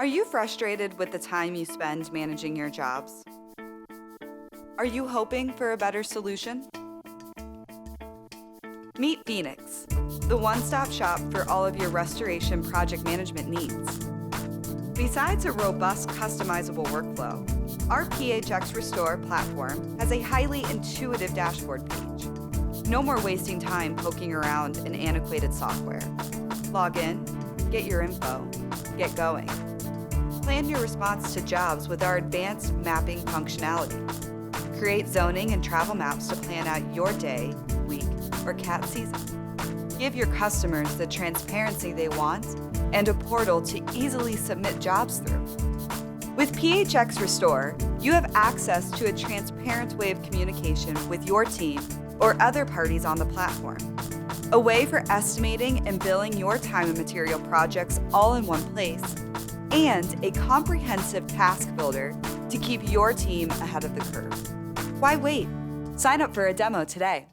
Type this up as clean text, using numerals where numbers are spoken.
Are you frustrated with the time you spend managing your jobs? Are you hoping for a better solution? Meet Phoenix, the one-stop shop for all of your restoration project management needs. Besides a robust customizable workflow, our PHXRestore platform has a highly intuitive dashboard page. No more wasting time poking around in antiquated software. Log in, get your info, get going. Plan your response to jobs with our advanced mapping functionality. Create zoning and travel maps to plan out your day, week, or cat season. Give your customers the transparency they want and a portal to easily submit jobs through. With PHXRestore, you have access to a transparent way of communication with your team or other parties on the platform. A way for estimating and billing your time and material projects all in one place, and a comprehensive task builder to keep your team ahead of the curve. Why wait? Sign up for a demo today.